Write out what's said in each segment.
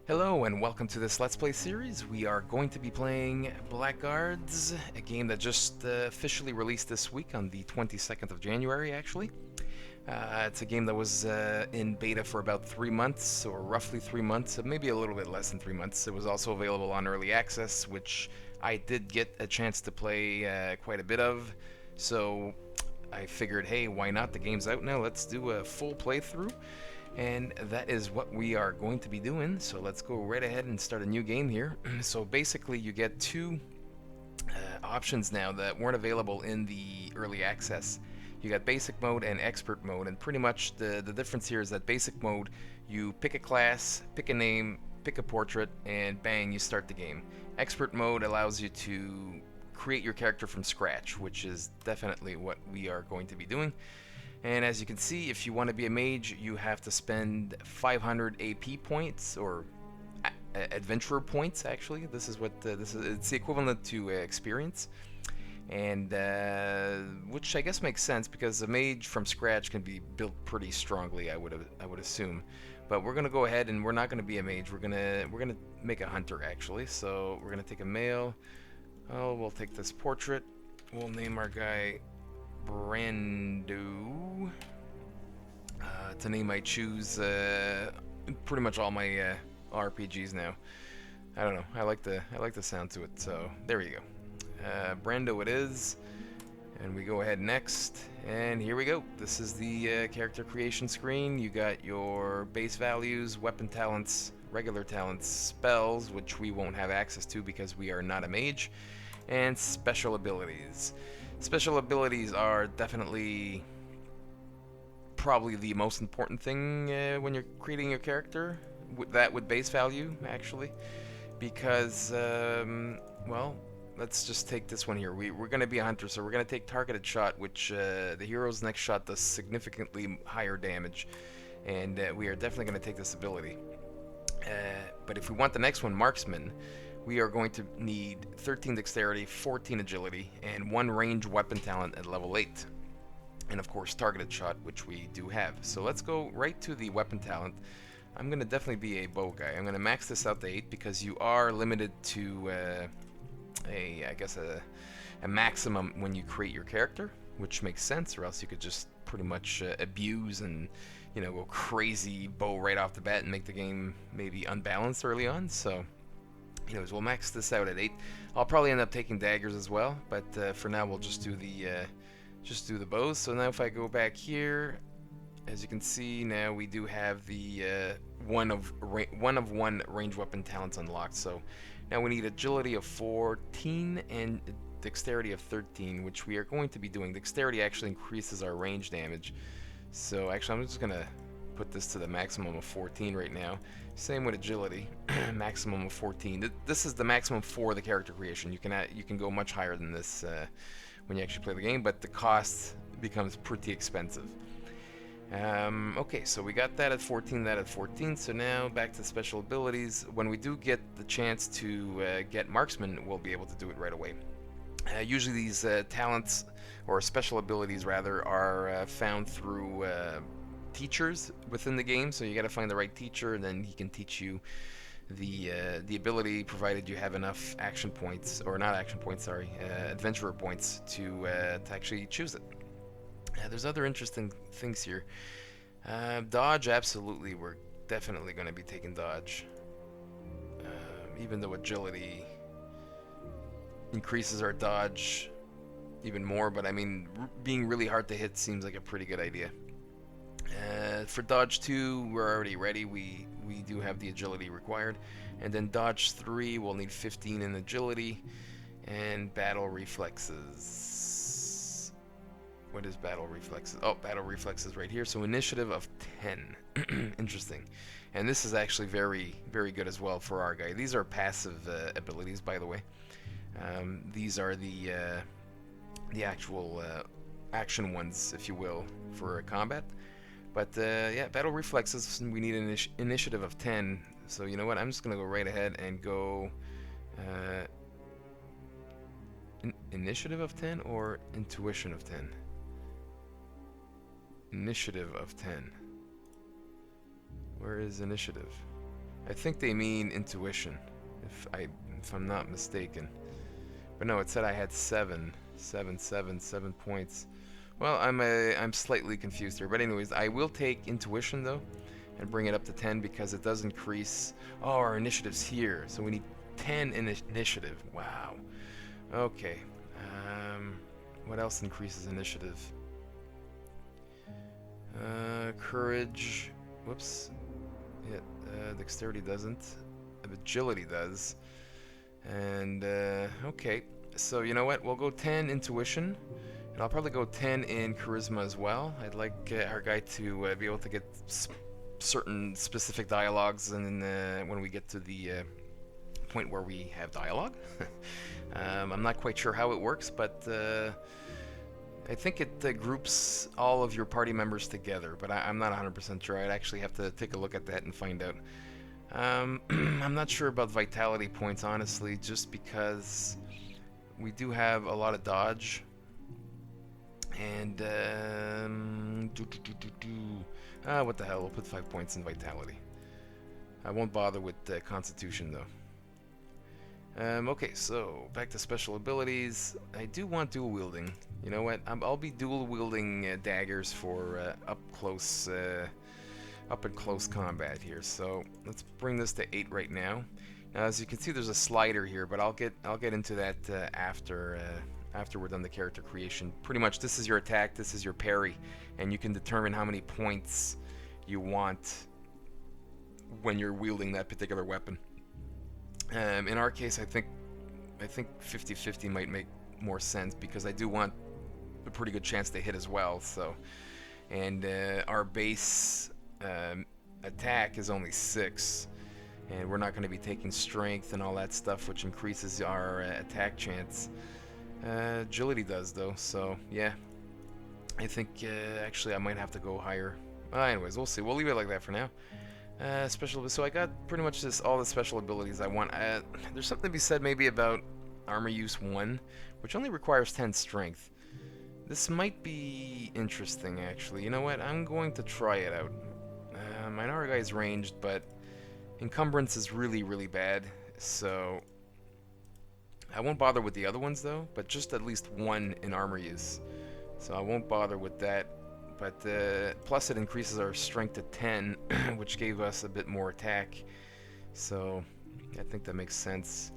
Hello and welcome to this Let's Play series. We are going to be playing Blackguards, a game that just officially released this week on the 22nd of January, actually. It's a game that was in beta for about 3 months, or roughly 3 months, maybe a little bit less than 3 months. It was also available on Early Access, which I did get a chance to play quite a bit of. So I figured, hey, why not? The game's out now, let's do a full playthrough. And that is what we are going to be doing, so let's go right ahead and start a new game here. So basically you get two options now that weren't available in the early access. You got basic mode and expert mode, and pretty much the difference here is that basic mode, you pick a class, pick a name, pick a portrait, and bang, you start the game. Expert mode allows you to create your character from scratch, which is definitely what we are going to be doing. And as you can see, if you want to be a mage, you have to spend 500 AP points, or adventurer points. Actually, this is what this is. It's the equivalent to experience, and which I guess makes sense because a mage from scratch can be built pretty strongly. I would assume, but we're gonna go ahead and we're not gonna be a mage. We're gonna make a hunter actually. So we're gonna take a male. Oh, we'll take this portrait. We'll name our guy Brando. It's a name I choose pretty much all my RPGs now. I don't know. I like the sound to it. So there you go. Brando it is, and we go ahead next, and here we go. This is the character creation screen. You got your base values, weapon talents, regular talents, spells, which we won't have access to because we are not a mage, and special abilities. Special abilities are definitely probably the most important thing when you're creating your character, with base value, actually, because, well, let's just take this one here. We're going to be a hunter, so we're going to take targeted shot, which the hero's next shot does significantly higher damage, and we are definitely going to take this ability. But if we want the next one, marksman, we are going to need 13 dexterity, 14 agility, and 1 range weapon talent at level 8. And of course, targeted shot, which we do have. So let's go right to the weapon talent. I'm going to definitely be a bow guy. I'm going to max this out to 8 because you are limited to I guess a maximum when you create your character, which makes sense, or else you could just pretty much abuse and, you know, go crazy bow right off the bat and make the game maybe unbalanced early on. So anyways, we'll max this out at 8. I'll probably end up taking daggers as well, but for now we'll just do the bows. So now if I go back here, as you can see, now we do have the one of one range weapon talents unlocked. So now we need agility of 14 and dexterity of 13, which we are going to be doing. Dexterity actually increases our range damage. So actually, I'm just gonna put this to the maximum of 14 right now. Same with agility, maximum of 14. This is the maximum for the character creation. You can go much higher than this when you actually play the game, but the cost becomes pretty expensive. Okay, so we got that at 14, that at 14. So now back to special abilities. When we do get the chance to get marksman, we'll be able to do it right away. Usually these talents, or special abilities rather, are found through teachers within the game, so you got to find the right teacher, and then he can teach you the ability, provided you have enough action points, or not action points, sorry, adventurer points to actually choose it. There's other interesting things here. Dodge, absolutely, we're definitely going to be taking dodge, even though agility increases our dodge even more, but I mean, being really hard to hit seems like a pretty good idea. For dodge 2, we're already ready. We do have the agility required. And then dodge 3, we'll need 15 in agility. And battle reflexes. What is battle reflexes? Oh, battle reflexes right here. So initiative of 10. Interesting. And this is actually very, very good as well for our guy. These are passive abilities, by the way. These are the actual action ones, if you will, for combat. But yeah, battle reflexes, we need an initiative of 10. So you know what, I'm just going to go right ahead and go initiative of 10 or intuition of 10? Initiative of 10. Where is initiative? I think they mean intuition, if I'm not mistaken. But no, it said I had 7 points. Well, I'm slightly confused here. But anyways, I will take intuition though, and bring it up to 10 because it does increase. Oh, our initiative's here, so we need 10 in initiative. Wow. Okay. What else increases initiative? Courage. Whoops. Yeah, dexterity doesn't. Agility does. And, okay. So, you know what? We'll go 10 intuition. And I'll probably go 10 in charisma as well. I'd like our guy to be able to get certain specific dialogues and when we get to the point where we have dialogue. I'm not quite sure how it works, but I think it groups all of your party members together, but I'm not 100% sure. I'd actually have to take a look at that and find out. I'm not sure about vitality points, honestly, just because we do have a lot of dodge. And, what the hell, we'll put 5 points in vitality. I won't bother with constitution, though. Okay, so back to special abilities. I do want dual wielding. You know what? I'll be dual wielding daggers for up and close combat here. So let's bring this to 8 right now. Now, as you can see, there's a slider here, but I'll get into that after we're done the character creation. Pretty much, this is your attack, this is your parry, and you can determine how many points you want when you're wielding that particular weapon. In our case, I think 50-50 might make more sense because I do want a pretty good chance to hit as well. So, and our base attack is only 6, and we're not going to be taking strength and all that stuff, which increases our attack chance. Agility does though, so yeah. I think actually I might have to go higher. Anyways, we'll see. We'll leave it like that for now. So I got pretty much all the special abilities I want. There's something to be said maybe about armor use 1, which only requires 10 strength. This might be interesting, actually. You know what? I'm going to try it out. I know our guy's ranged, but encumbrance is really, really bad, so I won't bother with the other ones though, but just at least 1 in armor use. So I won't bother with that. But plus it increases our strength to 10, which gave us a bit more attack. So I think that makes sense.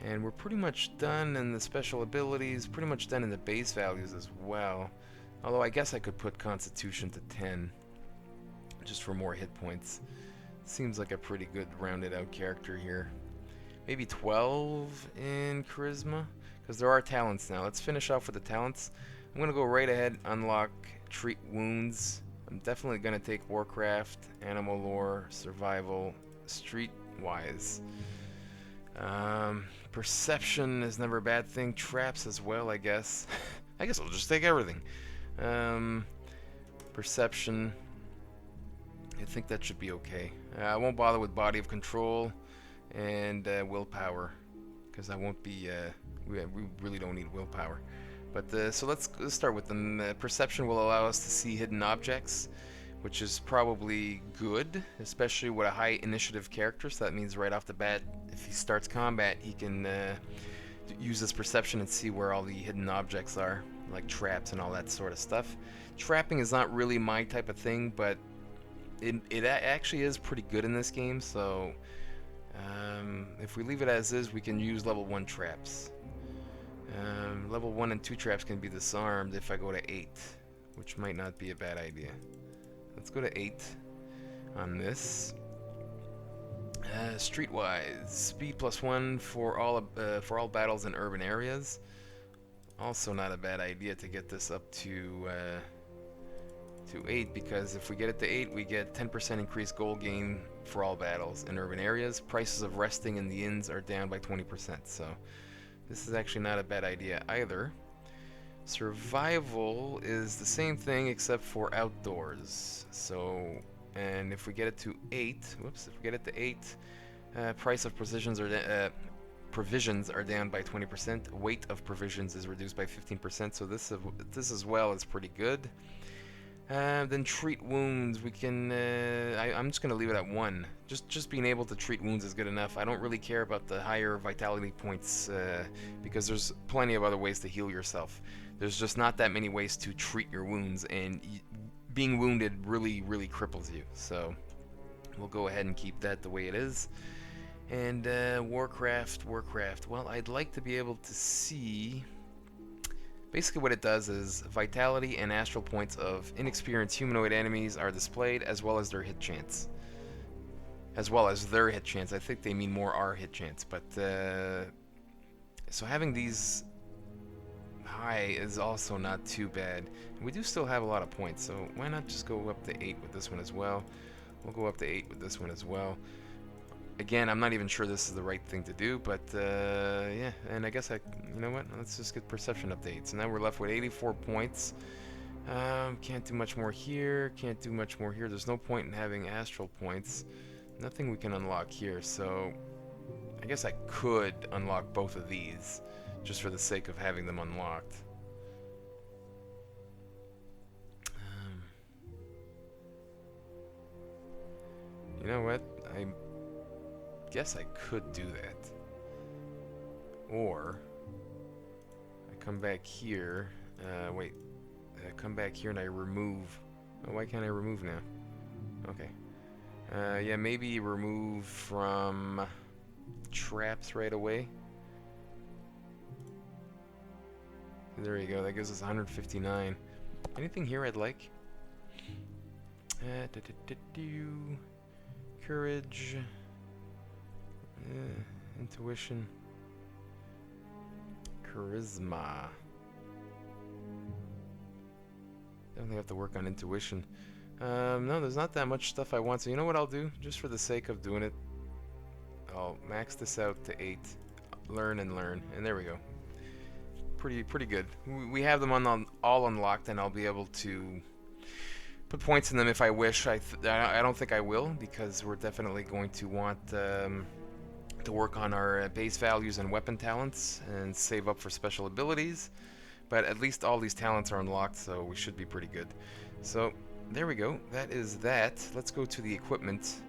And we're pretty much done in the special abilities, pretty much done in the base values as well. Although I guess I could put Constitution to 10, just for more hit points. Seems like a pretty good rounded out character here. Maybe 12 in Charisma, because there are talents now. Let's finish off with the talents. I'm going to go right ahead, unlock Treat Wounds. I'm definitely going to take Warcraft, Animal Lore, Survival, Streetwise. Perception is never a bad thing. Traps as well, I guess. I guess I'll just take everything. Perception. I think that should be okay. I won't bother with Body of Control and Willpower, because I won't be... we really don't need Willpower. But so let's start with them. Perception will allow us to see hidden objects, which is probably good, especially with a high initiative character. So that means right off the bat, if he starts combat, he can use this perception and see where all the hidden objects are, like traps and all that sort of stuff. Trapping is not really my type of thing, but it actually is pretty good in this game. So if we leave it as is, we can use level 1 traps. Level 1 and 2 traps can be disarmed if I go to 8, which might not be a bad idea. Let's go to 8 on this. Streetwise, speed +1 for all battles in urban areas. Also not a bad idea to get this up to 8, because if we get it to 8, we get 10% increased gold gain for all battles in urban areas. Prices of resting in the inns are down by 20%, so this is actually not a bad idea either. Survival is the same thing except for outdoors. So, and if we get it to 8, whoops, if we get it to 8, price of provisions are down by 20%. Weight of provisions is reduced by 15%. So this as well is pretty good. Then treat wounds. We can. I'm just gonna leave it at 1. Just being able to treat wounds is good enough. I don't really care about the higher vitality points because there's plenty of other ways to heal yourself. There's just not that many ways to treat your wounds, and being wounded really cripples you. So we'll go ahead and keep that the way it is. And Warcraft. Well, I'd like to be able to see. Basically what it does is vitality and astral points of inexperienced humanoid enemies are displayed, as well as their hit chance. I think they mean more our hit chance, but so having these high is also not too bad. And we do still have a lot of points, so why not just go up to 8 with this one as well? We'll go up to 8 with this one as well. Again, I'm not even sure this is the right thing to do, but yeah, and I guess you know what, let's just get perception updates. Now we're left with 84 points. Can't do much more here, there's no point in having astral points. Nothing we can unlock here, so I guess I could unlock both of these, just for the sake of having them unlocked. You know what, I guess I could do that. Or I come back here. Wait. I come back here and I remove. Oh, why can't I remove now? Okay. Yeah, maybe remove from traps right away. There you go. That gives us 159. Anything here I'd like? Courage. Intuition, charisma. Definitely have to work on intuition. No, there's not that much stuff I want, so you know what I'll do? Just for the sake of doing it, I'll max this out to 8. Learn, and there we go. Pretty good. We have them all unlocked, and I'll be able to put points in them if I wish. I don't think I will, because we're definitely going to want to work on our base values and weapon talents and save up for special abilities, but at least all these talents are unlocked, so we should be pretty good. So there we go, that is that. Let's go to the equipment.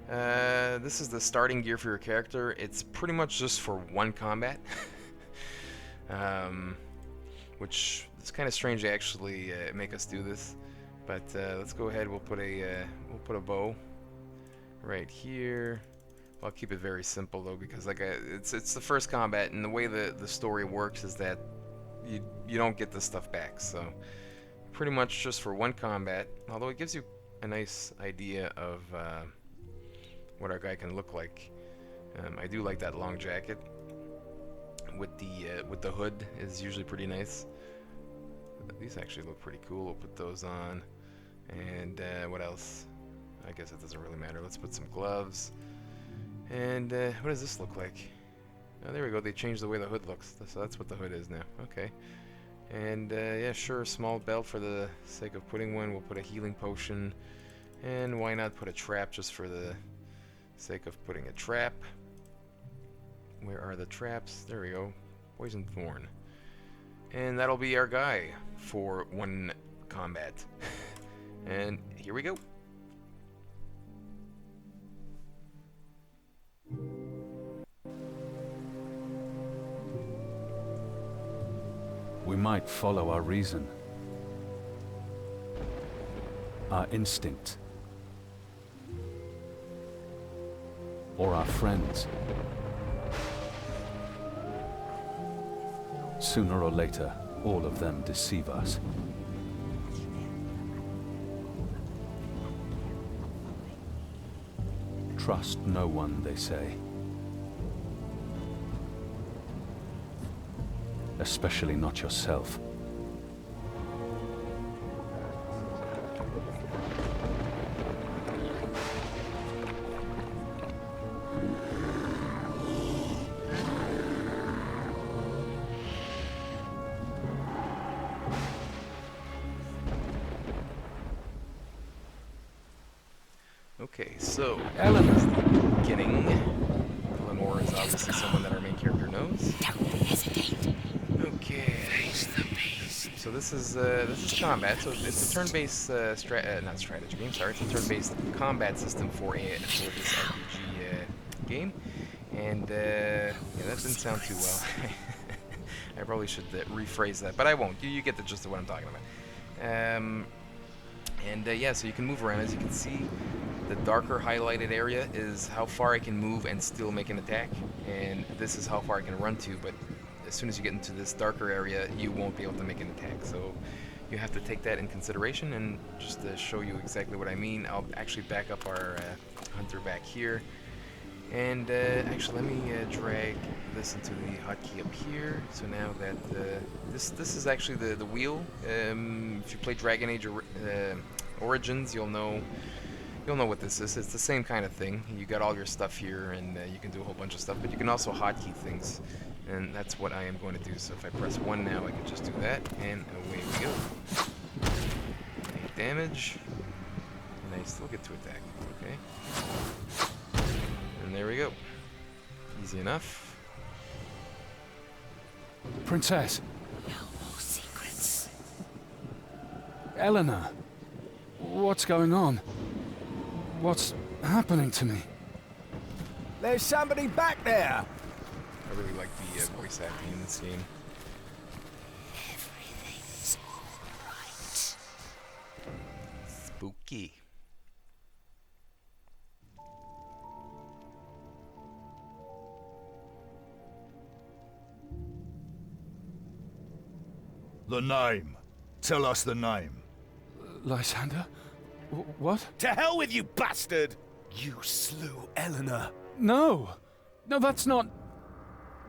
This is the starting gear for your character. It's pretty much just for 1 combat. Which is kind of strange to actually make us do this, but let's go ahead. We'll put a bow right here. I'll keep it very simple though, because like it's the first combat, and the way the story works is that you don't get this stuff back. So pretty much just for 1 combat. Although it gives you a nice idea of what our guy can look like. I do like that long jacket with the hood is usually pretty nice. These actually look pretty cool. We'll put those on, and what else? I guess it doesn't really matter. Let's put some gloves. And what does this look like? Oh, there we go. They changed the way the hood looks. So that's what the hood is now. Okay. And yeah, sure, small belt for the sake of putting one. We'll put a healing potion. And why not put a trap just for the sake of putting a trap? Where are the traps? There we go. Poison thorn. And that'll be our guy for 1 combat. And here we go. We might follow our reason, our instinct, or our friends. Sooner or later, all of them deceive us. Trust no one, they say. Especially not yourself. Okay, so Eleanor. beginning. Lenore is obviously someone that our main character knows. Don't hesitate. Okay. Face the beast. So this this is combat. So it's a turn-based not strategy game. Sorry, it's a turn-based combat system for this RPG game. And yeah, that didn't sound too well. I probably should rephrase that, but I won't. You get the gist of what I'm talking about. Yeah, so you can move around. As you can see, the darker highlighted area is how far I can move and still make an attack, and this is how far I can run to, but as soon as you get into this darker area, you won't be able to make an attack. So you have to take that in consideration, and just to show you exactly what I mean, I'll actually back up our hunter back here. And actually, let me drag this into the hotkey up here. So now that this is actually the wheel. If you play Dragon Age Origins, you'll know what this is. It's the same kind of thing. You got all your stuff here, and you can do a whole bunch of stuff. But you can also hotkey things, and that's what I am going to do. So if I press 1 now, I can just do that, and away we go. 8 damage, and I still get to attack. Okay. And there we go. Easy enough. Princess. No more secrets. Eleanor. What's going on? What's happening to me? There's somebody back there! I really like the voice acting in this game. Everything's alright. Spooky. The name. Tell us the name. Lysander? What? To hell with you, bastard! You slew Eleanor. No! No, that's not...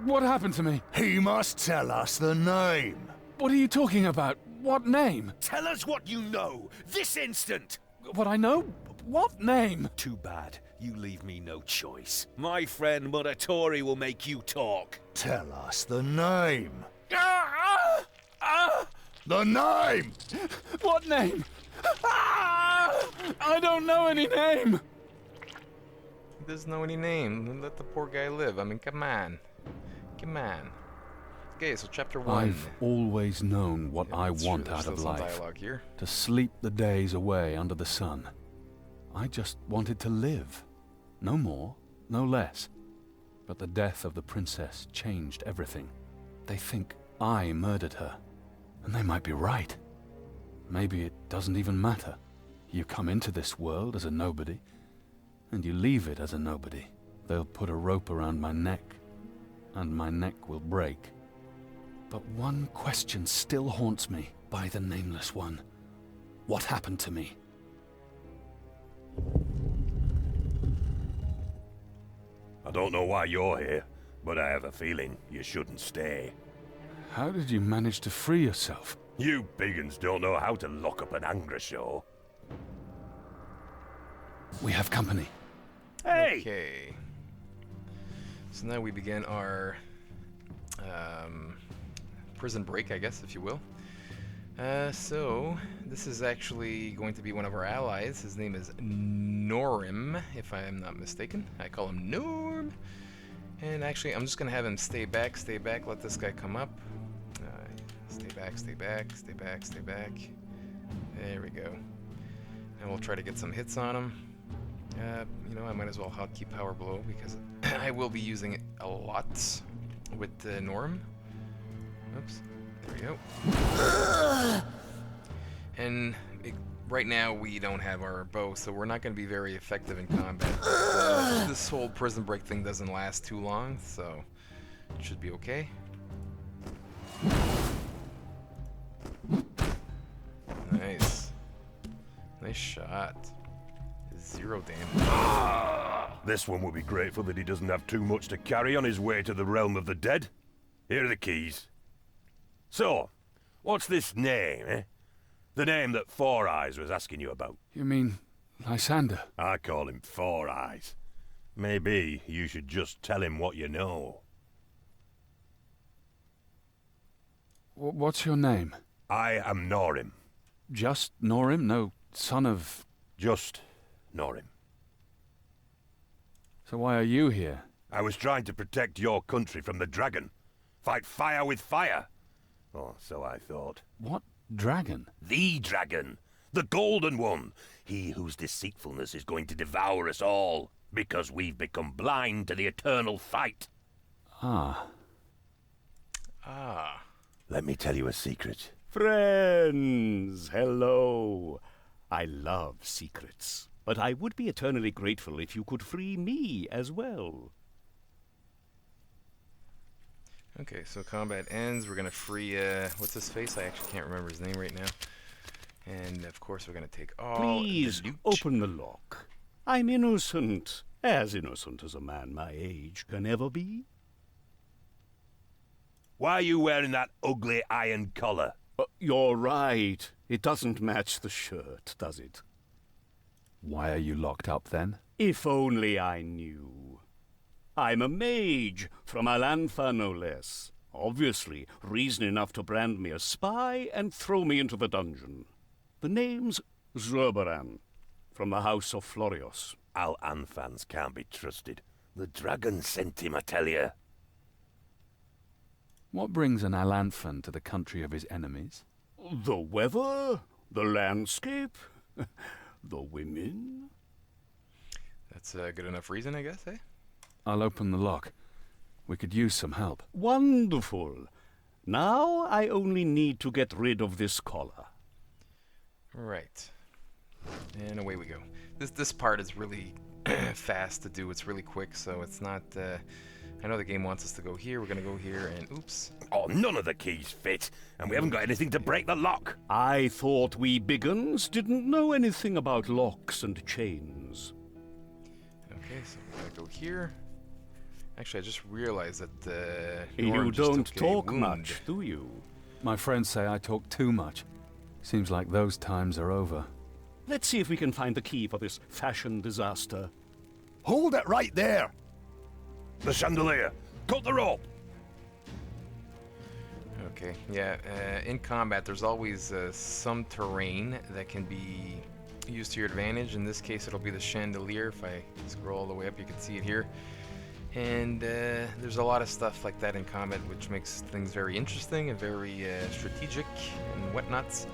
What happened to me? He must tell us the name. What are you talking about? What name? Tell us what you know, this instant! What I know? What name? Too bad. You leave me no choice. My friend Muratori will make you talk. Tell us the name. The name! What name? I don't know any name! He doesn't know any name. Let the poor guy live. I mean, come on. Come on. Okay, so chapter 1. I've always known what I That's want true, out there's of still some life. dialogue here. To sleep the days away under the sun. I just wanted to live. No more, no less. But the death of the princess changed everything. They think I murdered her. And they might be right. Maybe it doesn't even matter. You come into this world as a nobody, and you leave it as a nobody. They'll put a rope around my neck, and my neck will break. But one question still haunts me by the Nameless One. What happened to me? I don't know why you're here, but I have a feeling you shouldn't stay. How did you manage to free yourself? You biggins don't know how to lock up an Angra show. We have company. Hey! Okay. So now we begin our prison break, I guess, if you will. So this is actually going to be one of our allies. His name is Norim, if I am not mistaken. I call him Norm. And actually, I'm just going to have him stay back, let this guy come up. Stay back, stay back, stay back, stay back. There we go. And we'll try to get some hits on him. You know, I might as well hotkey power blow because I will be using it a lot with Norm. Oops. There we go. And right now we don't have our bow, so we're not going to be very effective in combat. This whole prison break thing doesn't last too long, so it should be okay. Nice. Nice shot. 0 damage. This one will be grateful that he doesn't have too much to carry on his way to the realm of the dead. Here are the keys. So, what's this name, eh? The name that Four Eyes was asking you about. You mean Lysander? I call him Four Eyes. Maybe you should just tell him what you know. What's your name? I am Norim. Just Norim? No son of... Just Norim. So why are you here? I was trying to protect your country from the dragon. Fight fire with fire. Oh, so I thought. What Dragon? The dragon. The golden one. He whose deceitfulness is going to devour us all, because we've become blind to the eternal fight. Ah. Ah. Let me tell you a secret. Friends, hello. I love secrets, but I would be eternally grateful if you could free me as well. Okay, so combat ends. We're gonna free, what's his face? I actually can't remember his name right now. And of course we're gonna take all Please, the loot. open the lock. I'm innocent. As innocent as a man my age can ever be. Why are you wearing that ugly iron collar? You're right. It doesn't match the shirt, does it? Why are you locked up then? If only I knew. I'm a mage, from Alantha no less. Obviously, reason enough to brand me a spy and throw me into the dungeon. The name's Zurbaran, from the House of Florios. Al-Anfans can't be trusted. The dragon sent him, I tell you. What brings an Alanthan to the country of his enemies? The weather, the landscape, the women. That's a good enough reason, I guess, eh? I'll open the lock. We could use some help. Wonderful. Now I only need to get rid of this collar. Right. And away we go. This part is really fast to do. It's really quick, so it's not... I know the game wants us to go here. We're gonna go here, and oops. Oh, none of the keys fit, and we haven't got anything to break the lock. I thought we biggins didn't know anything about locks and chains. Okay, so we gotta go here. Actually, I just realized that You Norm just don't took a talk wound. much, do you? My friends say I talk too much. Seems like those times are over. Let's see if we can find the key for this fashion disaster. Hold it right there! The chandelier. Cut the rope. Okay, yeah, in combat there's always some terrain that can be used to your advantage. In this case it'll be the chandelier. If I scroll all the way up you can see it here. And there's a lot of stuff like that in combat which makes things very interesting and very strategic and whatnots.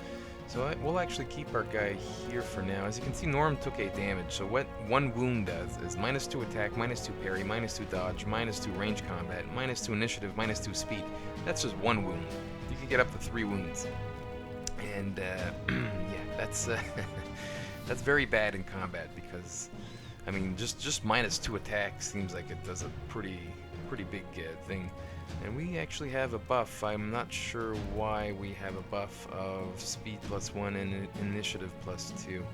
So we'll actually keep our guy here for now. As you can see, Norm took 8 damage. So what one wound does is -2 attack, -2 parry, -2 dodge, -2 range combat, -2 initiative, -2 speed. That's just one wound. You can get up to 3 wounds. And yeah, that's that's very bad in combat because, I mean, just -2 attack seems like it does a pretty big thing. And we actually have a buff. I'm not sure why we have a buff of speed +1 and initiative +2.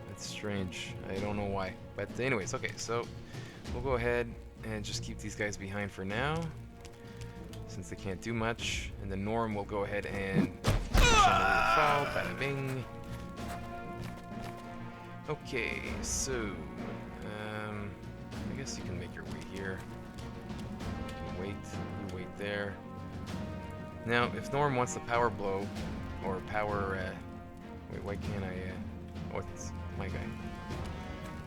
That's strange. I don't know why. But anyways, okay, so we'll go ahead and just keep these guys behind for now, since they can't do much. And then Norm will go ahead and fall, bada bing. Okay, so I guess you can make your way here. You wait there. Now, if Norm wants the power blow, or power, wait, why can't I, oh, it's my guy.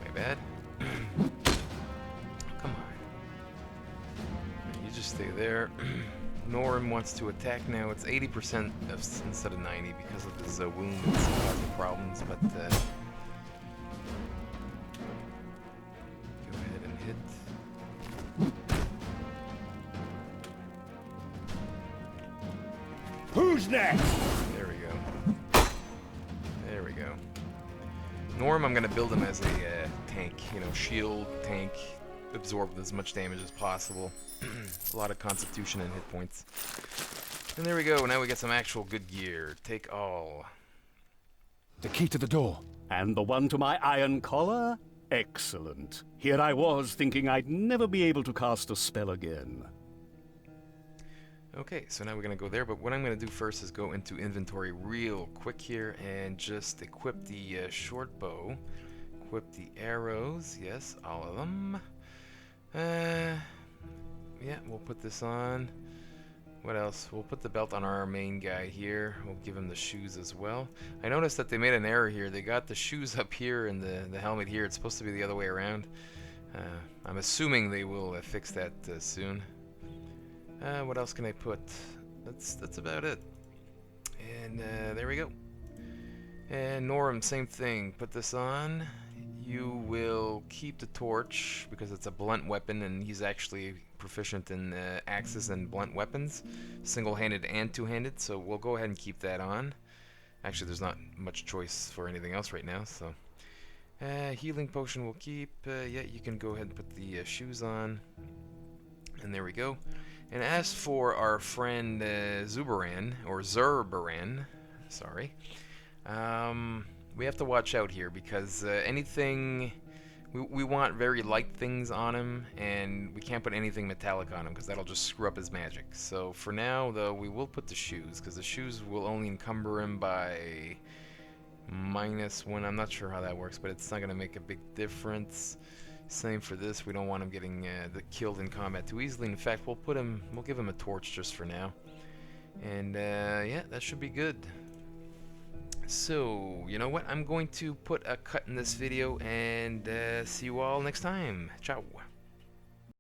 My bad. Come on. You just stay there. Norm wants to attack now. It's 80% instead of 90 because of his wound that's causing problems, but, go ahead and hit. Who's next? There we go. There we go. Norm, I'm gonna build him as a tank. You know, shield, tank, absorb as much damage as possible. A lot of constitution and hit points. And there we go. Now we get some actual good gear. Take all. The key to the door. And the one to my iron collar? Excellent. Here I was thinking I'd never be able to cast a spell again. Okay, so now we're gonna go there, but what I'm gonna do first is go into inventory real quick here and just equip the short bow, equip the arrows, yes, all of them. Yeah, we'll put this on. What else? We'll put the belt on our main guy here. We'll give him the shoes as well. I noticed that they made an error here. They got the shoes up here and the helmet here. It's supposed to be the other way around. I'm assuming they will fix that soon. What else can I put? That's about it. And there we go. And Norm, same thing. Put this on. You will keep the torch because it's a blunt weapon, and he's actually proficient in axes and blunt weapons, single-handed and two-handed. So we'll go ahead and keep that on. Actually, there's not much choice for anything else right now. So healing potion we'll keep. Yeah, you can go ahead and put the shoes on. And there we go. And as for our friend Zurbaran, sorry, we have to watch out here because anything, we want very light things on him, and we can't put anything metallic on him because that'll just screw up his magic. So for now, though, we will put the shoes because the shoes will only encumber him by -1. I'm not sure how that works, but it's not going to make a big difference. Same for this. We don't want him getting killed in combat too easily. In fact, we'll give him a torch just for now. And yeah, that should be good. So, you know what? I'm going to put a cut in this video and see you all next time. Ciao.